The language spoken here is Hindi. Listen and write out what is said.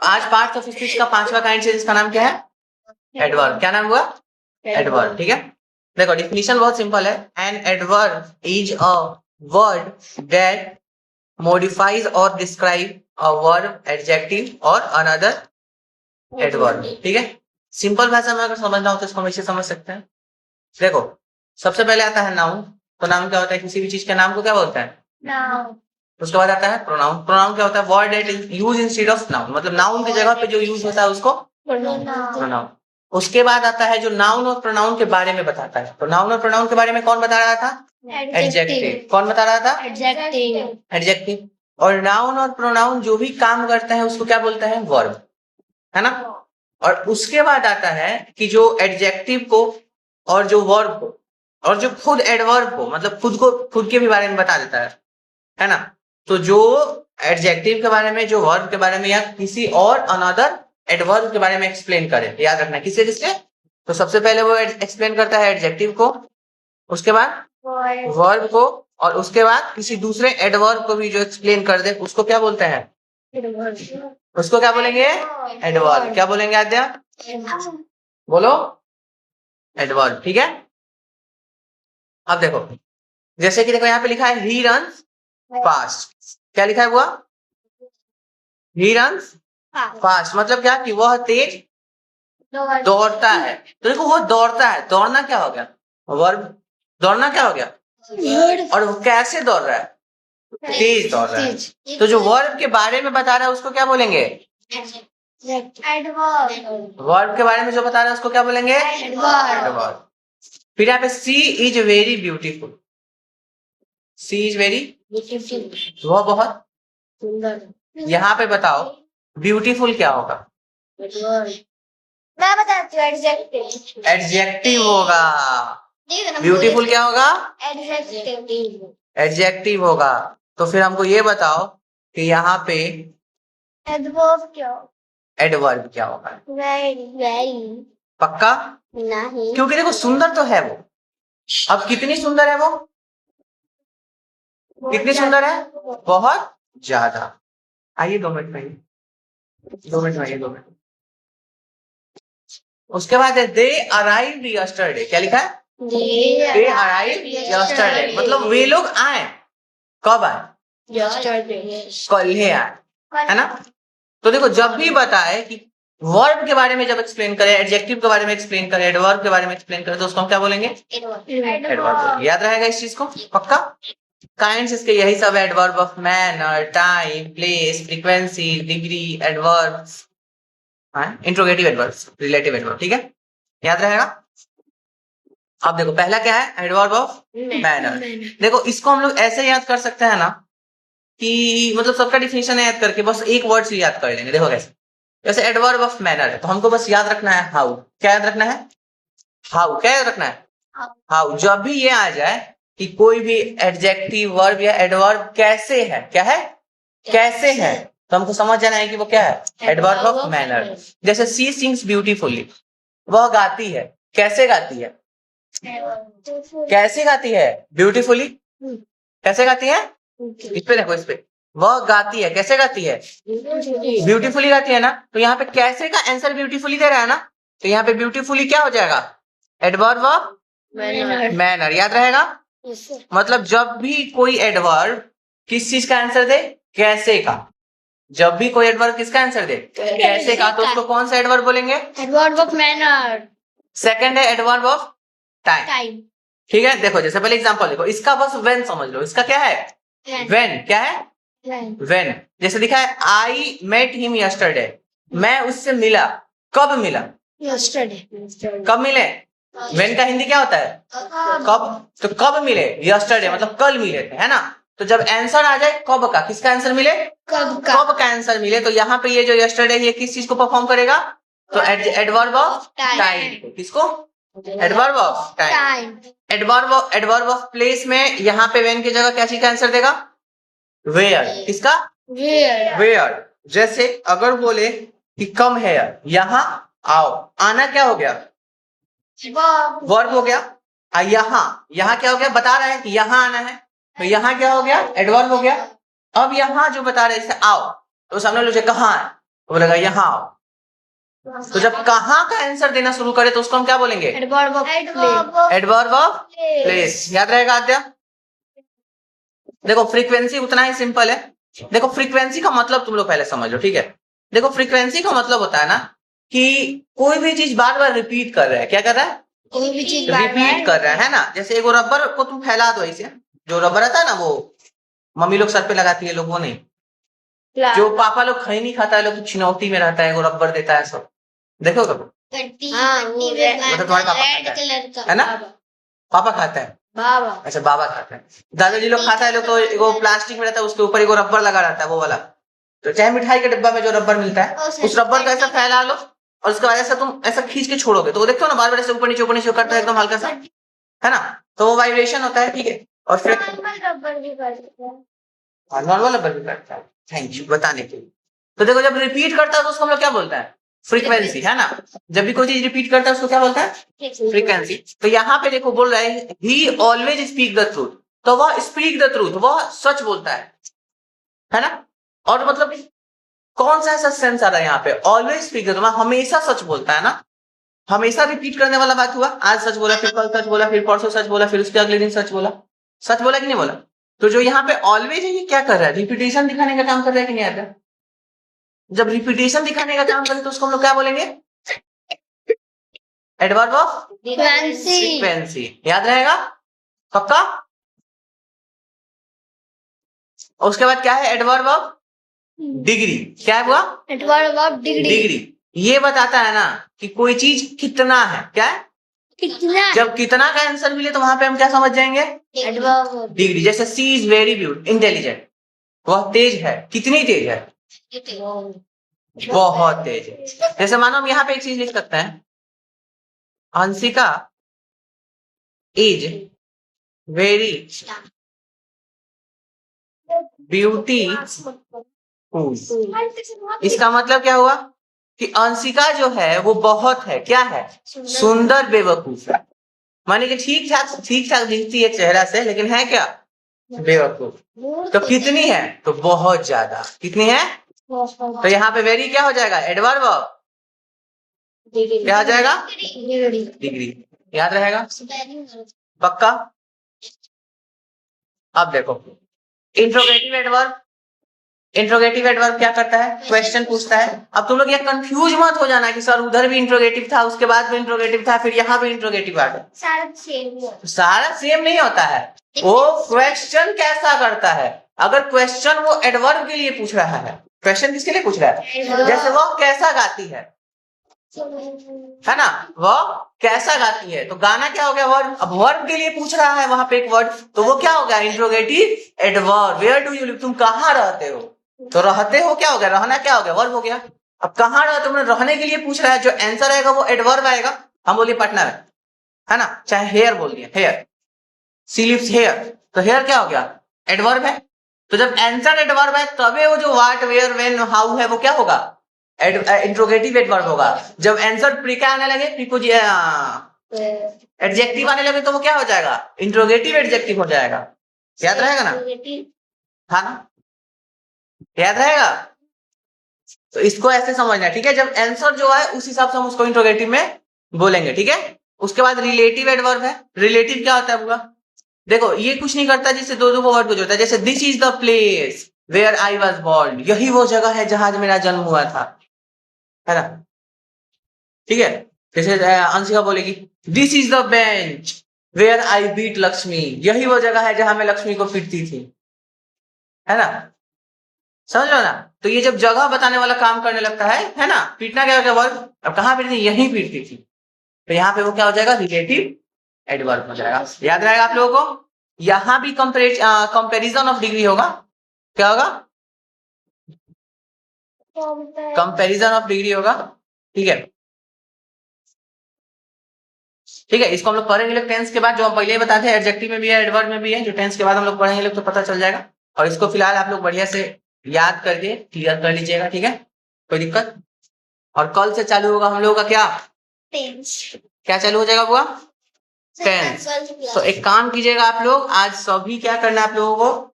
आज पार्ट ऑफ स्पीच का 5वां काइंड है जिसका नाम क्या है? एडवर्ब। क्या नाम हुआ? एडवर्ब। ठीक है, देखो डिफिनीशन बहुत सिंपल है। An adverb is a word that modifies or describe a verb, adjective or another adverb। ठीक है, सिंपल भाषा में अगर समझना हो तो इसको हम ऐसे समझ सकते हैं। देखो सबसे पहले आता है नाउन। तो नाउन क्या होता है? किसी भी चीज के नाम को क्या बोलते हैं? नाउन। उसके बाद आता है प्रोनाउन। प्रोनाउन क्या होता है? Word that use instead of noun, मतलब नाउन की जगह पे जो यूज होता है उसको प्रोनाउन। उसके बाद आता है जो नाउन और प्रोनाउन के बारे में बताता है। तो नाउन और प्रोनाउन के बारे में कौन बता रहा था? एडजेक्टिव। कौन बता रहा था? एडजेक्टिव। और नाउन और प्रोनाउन जो भी काम करता है उसको क्या बोलता है? वर्ब, है ना। और उसके बाद आता है कि जो एडजेक्टिव को और जो वर्ब को और जो खुद एडवर्ब को, मतलब खुद के भी बारे में बता देता है ना। तो जो एडजेक्टिव के बारे में, जो वर्ब के बारे में, या किसी और अनदर एडवर्ब के बारे में एक्सप्लेन करे, याद रखना किससे किससे। तो सबसे पहले वो एक्सप्लेन करता है एडजेक्टिव को, उसके बाद वर्ब को, और उसके बाद किसी दूसरे एडवर्ब को भी जो एक्सप्लेन कर दे उसको क्या बोलते हैं? उसको क्या बोलेंगे? एडवर्ब। क्या बोलेंगे आद्या? बोलो, एडवर्ब। ठीक है, अब देखो जैसे कि देखो यहाँ पे लिखा है ही रन्स फास्ट। क्या लिखा है हुआ? ही रन्स फास्ट मतलब क्या? कि वह तेज दौड़ता है। तो देखो वो दौड़ता है, दौड़ना क्या हो गया? वर्ब। दौड़ना क्या हो गया? और वो कैसे दौड़ रहा है? तेज दौड़ रहा है। तो जो वर्ब के बारे में बता रहा है उसको क्या बोलेंगे? वर्ब के बारे में जो बता रहा है उसको क्या बोलेंगे? एडवर्ब। फिर यहाँ पे she is very beautiful. She is very, वह बहुत सुंदर। यहाँ पे बताओ ब्यूटीफुल क्या होगा? मैं बताती हूँ, एडजेक्टिव। एडजेक्टिव होगा। ब्यूटीफुल क्या होगा? एडजेक्टिव। एडजेक्टिव होगा। तो फिर हमको ये बताओ कि यहाँ पे एडवर्ब क्या होगा? एडवर्ब क्या होगा? वेरी। पक्का? नहीं, क्योंकि देखो सुंदर तो है वो। अब कितनी सुंदर है वो? कितनी सुंदर है? बहुत ज्यादा। आइए 2 मिनट में, 2 मिनट में आइए, 2 मिनट। उसके बाद है दे अराइव्ड यस्टरडे। क्या लिखा है? दे अराइव्ड यस्टरडे मतलब वे लोग आए। कब आए? कल ही आए, है ना। तो देखो जब भी बताए कि वर्ब के बारे में जब एक्सप्लेन करे, एडजेक्टिव के बारे में एक्सप्लेन करे, एडवर्ब के बारे में एक्सप्लेन करे, तो उसको हम क्या बोलेंगे? एडवर्ब। याद रहेगा इस चीज को पक्का। काइंड्स इसके यही सब, adverb of manner, time, place, frequency, degree, adverbs, interrogative adverbs, relative adverb. ठीक है, याद रहेगा। अब देखो पहला क्या है? Adverb of manner. देखो इसको हम लोग ऐसे याद कर सकते हैं ना कि मतलब सबका डिफिनेशन याद करके बस एक वर्ड से याद कर लेंगे। देखो कैसे, जैसे एडवर्ब ऑफ मैनर है तो हमको बस याद रखना है हाउ। क्या याद रखना है? हाउ। क्या याद रखना है? हाउ। जब भी ये आ जाए कि कोई भी एडजेक्टिव, वर्ब या एडवर्ब कैसे है, क्या है, कैसे है, तो हमको समझ जाना है कि वो क्या है? Adverb of manner. जैसे सी सिंग्स ब्यूटीफुल्ली, वह गाती है। कैसे गाती है? कैसे गाती है? ब्यूटीफुली। कैसे गाती है? इस पे देखो, इस पे वह गाती है। कैसे गाती है? ब्यूटीफुली गाती है ना। तो यहाँ पे कैसे का आंसर ब्यूटीफुली दे रहा है ना, तो यहाँ पे ब्यूटीफुली क्या हो जाएगा? Adverb of manner. याद रहेगा। मतलब जब भी कोई एडवर्ब किस चीज का आंसर दे? कैसे का। जब भी कोई एडवर्ब किसका आंसर दे? कैसे का। तो उसको कौन सा एडवर्ब बोलेंगे? Adverb of manner. सेकंड है एडवर्ब ऑफ टाइम। ठीक है, देखो जैसे पहले एग्जांपल देखो, इसका बस व्हेन समझ लो। इसका क्या है? व्हेन। क्या है? व्हेन। जैसे लिखा है आई मेट हिम यस्टरडे, मैं उससे मिला। कब मिला? यस्टरडे। कब मिले? व्हेन का हिंदी क्या होता है? कब। तो कब मिले? यस्टरडे मतलब कल मिले थे, है ना। तो जब आंसर आ जाए कब का, किसका आंसर मिले? कब का। कब का आंसर मिले, तो यहाँ पे ये जो यस्टरडे ये किस चीज को परफॉर्म करेगा? तो एडवर्ब ऑफ टाइम। किसको? Adverb of time. Adverb of place में यहाँ पे व्हेन की जगह क्या चीज का आंसर देगा? वेयर। किसका? वेयर। जैसे अगर बोले कि कम हेयर, यहाँ आओ, आना क्या हो गया? वर्ब हो गया। यहाँ क्या हो गया? बता रहा है कि यहाँ आना है, तो यहाँ क्या हो गया? एडवर्ब हो गया। अब यहाँ जो बता रहे हैं आओ, तो समझ लो कहाँ है, वो बोलेगा यहाँ आओ। तो जब कहाँ का आंसर देना शुरू करे तो उसको हम क्या बोलेंगे? Adverb of place. Adverb of place. याद रहेगा आद्या? देखो फ्रीक्वेंसी उतना ही सिंपल है। देखो फ्रीक्वेंसी का मतलब तुम लोग पहले समझ लो, ठीक है? देखो फ्रीक्वेंसी का मतलब होता है ना कि कोई भी चीज बार बार रिपीट कर रहा है। क्या कर रहा है? कोई भी चीज रिपीट कर रहा है ना। जैसे एगो रबर को तुम फैला दो ऐसे, जो रबर आता है ना वो मम्मी लोग सर पे लगाती है लोग, वो नहीं, जो पापा लोग खई नहीं खाता है लोग छिनौती में रहता है, एगो रबर देता है सब, देखो कभी? मतलब तुम्हारे पापा खाता है ना? पापा खाता है? बाबा। अच्छा बाबा खाता है। दादाजी लोग खाता है लोग तो एगो प्लास्टिक में रहता है, उसके ऊपर एगो रबर लगा रहता है वो वाला। तो चाहे मिठाई के डिब्बा में जो रबर मिलता है उस रबर को ऐसा फैला लो और उसके बाद ऐसा तुम ऐसा खींच के छोड़ोगे तो वो देखते हो ना बार बार ऐसे ऊपर नीचे करता है एकदम हल्का सा, है ना? तो वो वाइब्रेशन होता है, ठीक है? और फिर रबर भी कर सकते हैं। नॉर्मल रबर भी करता है। थैंक यू बताने के लिए। तो देखो जब रिपीट करता है तो उसको हम लोग क्या बोलते हैं? फ्रीक्वेंसी, है ना? जब भी कोई चीज रिपीट करता है उसको क्या बोलता है? फ्रीक्वेंसी। तो यहाँ पे देखो बोल रहा है ही ऑलवेज स्पीक द ट्रूथ, तो वह स्पीक द ट्रूथ, वह सच बोलता है ना? और मतलब कौन सा ऐसा सेंस आ रहा है यहाँ पे? ऑलवेज स्पीक द ट्रूथ, हमेशा सच बोलता है ना? हमेशा रिपीट करने वाला बात हुआ। आज सच बोला, फिर कल सच बोला, फिर परसों सच बोला, फिर उसके अगले दिन सच बोला। सच बोला कि नहीं बोला? तो जो यहाँ पे ऑलवेज है ये क्या कर रहा है? रिपीटेशन दिखाने का काम कर रहा है कि नहीं आता? जब रिपीटेशन दिखाने का काम करे तो उसको हम लोग क्या बोलेंगे? Adverb of frequency. याद रहेगा पक्का? और उसके बाद क्या है? Adverb of degree. क्या है वो? Adverb of degree. ये बताता है ना कि कोई चीज कितना है। क्या है? कितना। जब कितना का आंसर मिले तो वहां पे हम क्या समझ जाएंगे? Adverb of degree. जैसे सी इज वेरी ब्यूटी इंटेलिजेंट, वह तेज है। कितनी तेज है? बहुत तेज है। जैसे मानो हम यहाँ पे एक चीज लिख सकते हैं, अंशिका इज वेरी ब्यूटीफुल। इसका मतलब क्या हुआ कि अंशिका जो है वो बहुत है, क्या है? सुंदर बेवकूफ है। माने कि ठीक ठाक दिखती है चेहरा से, लेकिन है क्या? बेवकूफ। तो कितनी है? तो बहुत ज्यादा। कितनी है? तो यहाँ पे वेरी क्या हो जाएगा? एडवर्ब ऑफ क्या हो जाएगा? डिग्री। याद रहेगा पक्का? अब देखो इंट्रोगेटिव एडवर्ब। इंट्रोगेटिव एडवर्ब क्या करता है? क्वेश्चन पूछता है। अब तुम लोग ये कंफ्यूज मत हो जाना कि सर उधर भी इंट्रोगेटिव था, उसके बाद भी इंट्रोगेटिव था, फिर यहाँ भी इंट्रोगेटिव आ गया। सारा सेम नहीं होता है। वो क्वेश्चन कैसा करता है? अगर क्वेश्चन वो एडवर्ब के लिए पूछ रहा है, क्वेश्चन किसके लिए पूछ रहा है? जैसे वह कैसा गाती है ना? वह कैसा गाती है, तो गाना क्या हो गया? वर्ब। अब वर्ब के लिए पूछ रहा है वहां पे एक वर्ड, तो वो क्या हो गया? Interrogative adverb. Where do you live, तुम कहाँ रहते हो? तो रहते हो क्या हो गया? रहना क्या हो गया? वर्ब हो गया। अब कहाँ रहो तुमने? रहने के लिए पूछ रहा है, जो आंसर आएगा वो एडवर्ब आएगा। हम बोलिए पटना में, है ना? चाहे हेयर बोल दिया, हेयर, सी लिव्स हेयर, तो हेयर क्या हो गया? एडवर्ब है। तो जब आंसर एडवर्ब है तभी वो जो व्हाट, वेयर, व्हेन, हाउ है वो क्या होगा? इंट्रोगेटिव एडवर्ब होगा। जब आंसर प्रिका आने लगे, एडजेक्टिव आने लगे तो वो क्या हो जाएगा? इंट्रोगेटिव एडजेक्टिव हो जाएगा। याद रहेगा ना? हाँ ना? याद रहेगा? तो इसको ऐसे समझना, ठीक है? जब आंसर जो है उस हिसाब से हम उसको इंट्रोगेटिव में बोलेंगे, ठीक है? उसके बाद रिलेटिव एडवर्ब है। रिलेटिव क्या होता है पूरा? देखो ये कुछ नहीं करता जिससे दो को वर्ड को जोड़ता है। जैसे this is the place where I was born, यही वो जगह है जहां मेरा जन्म हुआ था, है ना? ठीक है? जैसे अंशिका बोलेगी this is the bench where I beat Lakshmi, यही वो जगह है जहां मैं लक्ष्मी को पीटती थी, है ना? समझ लो ना? तो ये जब जगह बताने वाला काम करने लगता है ना? पीटना क्या हो गया? वर्ब। अब कहाँ पीटती? यहीं पीटती थी। तो यहाँ पे वो क्या हो जाएगा? रिलेटिव एडवर्ब हो जाएगा। याद रहेगा आप लोगों को? यहां भी कंपेरिजन ऑफ डिग्री होगा। क्या होगा? कंपेरिजन ऑफ डिग्री होगा। ठीक है, ठीक है। इसको हम लोग पढ़ेंगे टेंस के बाद, जो हम पहले ही बताते हैं एडजेक्टिव में भी है, एडवर्ब में भी है, जो टेंस के बाद हम लोग पढ़ेंगे तो पता चल जाएगा। और इसको फिलहाल आप लोग बढ़िया से याद करके क्लियर कर लीजिएगा, ठीक है? कोई दिक्कत? और कल से चालू होगा हम लोगों का क्या? टेंस। क्या चालू हो जाएगा बुआ? टेंस। तो एक काम कीजिएगा आप लोग, आज सभी क्या करना है आप लोगों को?